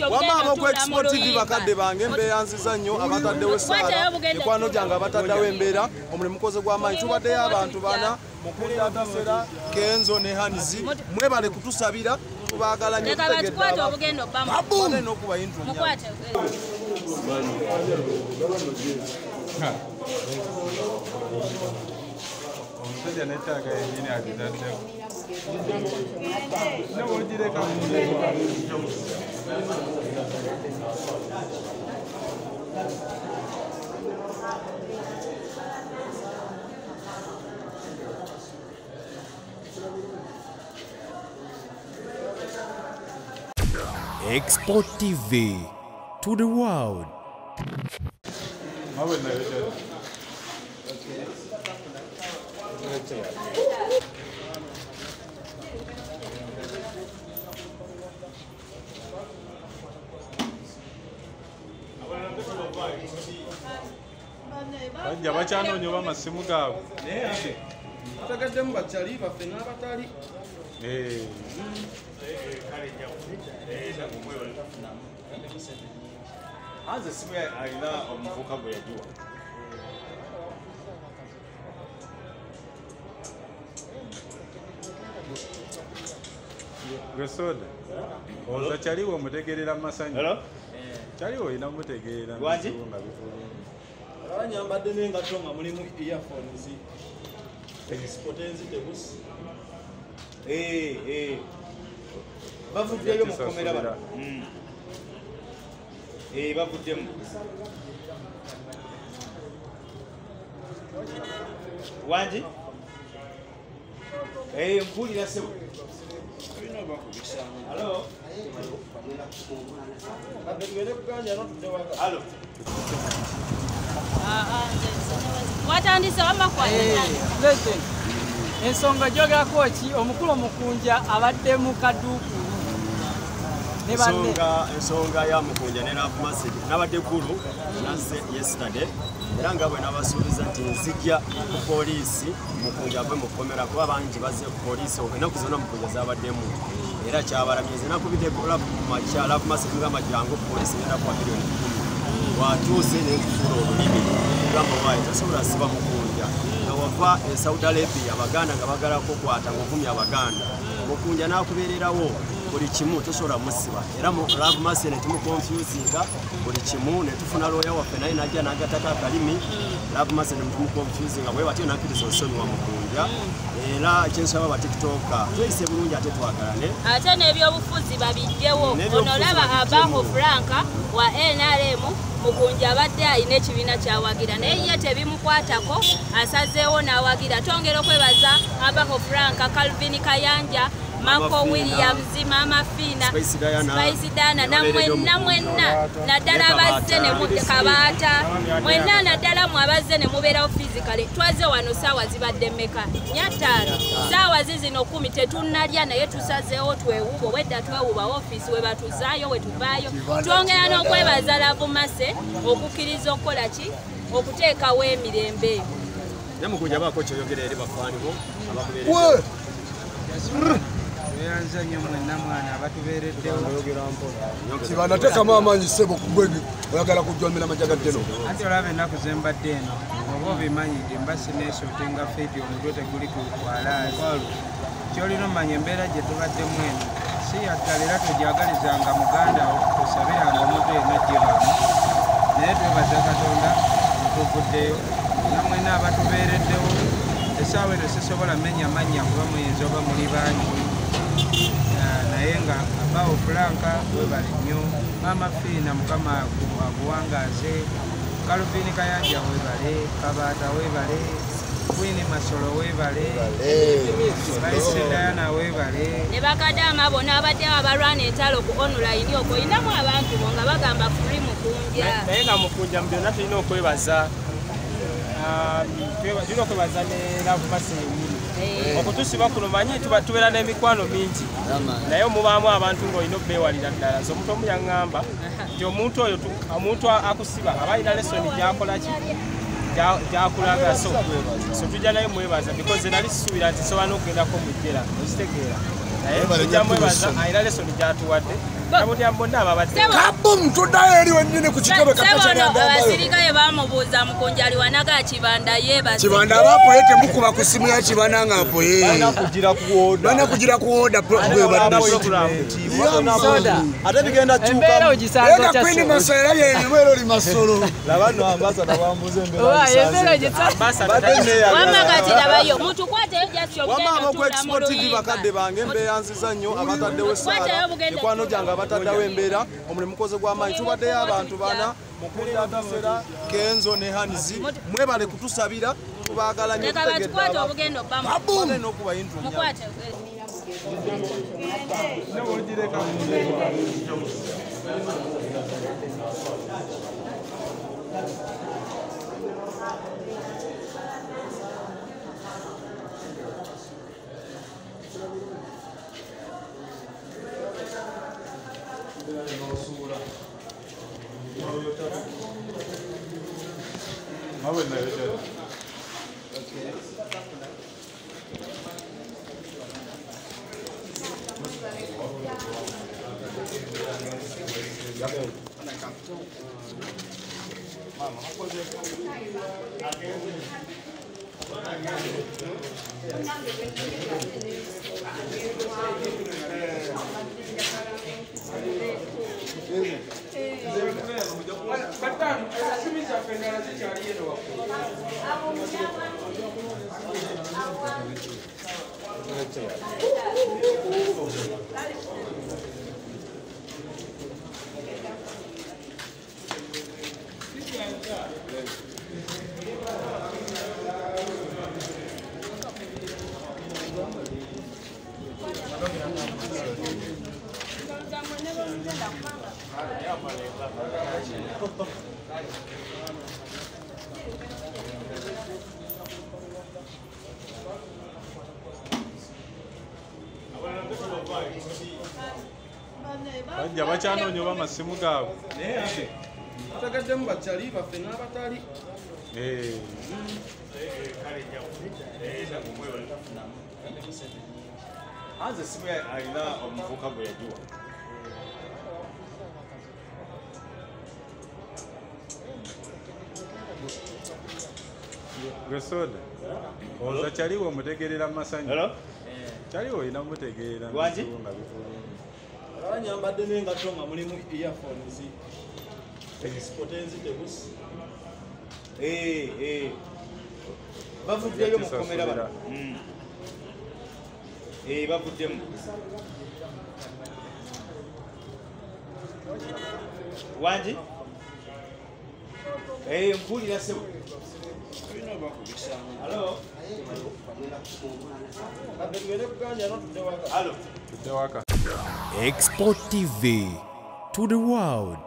Wamama ku Export TV bakadde bange mbeyanziza nnyo abataddewo essaala mikwano gyange abataddewo embeera omulimu mukozi gw'amaanyi tubaddeyo abantu bana Omukunja Atasera Kenzo ne Hernz mwebale kutusabira tubaagala nnyo tutegedde n'okuba intro omusajja nettaaga yennyini agizaddewo nebwogireka Export TV to the world. bajja bakyanoonye oba amasimu gaabwe batageddemu bakyali baffe n'abatali Hernz esimu alina omuvubuka gwe yagiwa gwe Soda oza kyaliwo omutegeerera mu masanyu kyaliwo olina mutegeerera abanyambadde n'engatto nga mulimu earphones ezisipotenzi bavuddeyo mukomera bano bavuddemu wangi mpulira sebo watandise wamakwaya ensonga gyogerako ki omukulu Omukunja abadde mu kaduuku ensonga ya Mukunja ne Lafumasi nabadde kulu naze yesterday era nga bwe nabasuubiza nti nzijja ku poliisi Mukunja ave mukomera kuba bangi bazze ku poliisi ennaku zonna Mukunja zabaddemu era kyabalamyeze nakubidde Lafumasi ngamba jangu poliisi ngenda kuwa milioni 10 watuuse nenkufuula olulimi gamba waayo tosobola siba Mukunja nga wava e Saudi Arabia Abaganda nga bagala kukwata ng'ovumya Abaganda Mukunja n'akubeererawo buli kimu tosobola musiba era Lafumasi ne tumukonfusinga buli kimu ne tufuna looya waffe naye najja n'agatako akalimi Lafumasi ne tumukonfusinga bwe batyo nakkiriza osonyiwa Mukunja era kyensaba ba tiktoka tweyise bulungi ate twagalane ate n'ebyobufuzi babijjewo ono laba Abaho Franka wa NRM Mukunja abadde alina ekibiina kyawagira naye ye tebimukwatako asazeewo n'awagira tongera okwebaza Abaho Franka Calvin Kayanja Mako Williams Mama Fina Spice Dana na mwenna naddala abazze ne mukabata mwenna naddala mu abazze ne mubeerawo physically twaze wano saawa zibadde mmeka nyataano saawa zizino 10 tetunnalya naye tusazeewo twewubo wedda twewuba office we batuzaayo we tuvaayo twongera n'okwebaza Lafumasi okukkiriza okukola ki okuteekawo emirembe ne Mukunja baako kyoyogera eri bafaanibo abakubeerera yanzanyo mwenna mwana abatubeereddewo kibanateekamu amaanyi ssebo kugwegi oyagala kujjomera majagaddeno ate olaba ennaku zembadde eno oba obimanyidde mba sineesootenga feedi omutwe teguli kwalaali kyolina omanya embeera gye tubaddemu eno si yaddala era togyagalizanga muganda osabiranga omuntu yenna gyebaamu naye twebaza Katonda netuvuddeyo namwena abatubeereddewo essaawa eno sisobola menya mannya kuba muyinza oba muli bangi naye nga Abaho Franka webale nnyo Mama Fina Mukama akuwangaze Calvin Kayanja webale Kabata webale Queen Masolo webale Spice Diana webale ne bakadama bonna abadde abalwana entalo ku online okwo inamu abantu nga bagamba free Mukunja naye nga Mukunja mu byonna tulina okwebaza tulina okwebaza ne Lafumasi okutusiba kuno manyi tubeera n'emikwano mingi naye mubaamu abantu ng'olina okbeewalira ddala so omuntu omu yaŋŋamba nti omuntu oyo omuntu akusiba aba alina lesoni gyakolaki gyakulaga so tujja naye mwebaza because nali sisuubira nti sobola n'okugendako mu jjera okitegeera naye tujja mwebaza alina lesoni gyatuwadde Kabutya bonna ababadde. Kabum tuddayo eri wennyini ku kikobe kakacha n'agamba. Abasirikale bamubuuza Mukunja ali wanaga Kibanda yebase. Kibanda abapoye temukuba ku simu ya Kibanda ng'apoye. Bana kugira kuoda. Bana kugira kuoda Soda. Ate bigenda chuka. Ega kwini masera yenyumero li masolo. Labano ambassador bambuze mbere. Wamagatira bayo mutukwate jasho Wamama ku Export TV bakadde bange mbeyanziza nnyo abataddewo essala mikwano gyange abataddewo embeera omulimu mukoze gw'amaanyi tubaddeyo abantu bana Omukunja Atasera Kenzo ne Hernz mwebale kutusabira tubaagala nnyo tukwate obugendo bamu n'okuba intro mukwate Bajja bakyanoonye oba amasimu gaabwe. Naye ate batagaddemu bakyali baffe n'abatali. Hernz essimu alina omuvubuka gwe yagiwa. Gwe Soda olowooza kyaliwo omutegeerera mu masanyu? Kyaliwo olina mutegeerera nga bifuluma. Abanyambadde n'engatto nga mulimu earphones. Export enzite busi. Bavuddeyo mu kkomera bano. Bavuddemu. Wangi? Mpulira sebo. Hello? Export TV to the world.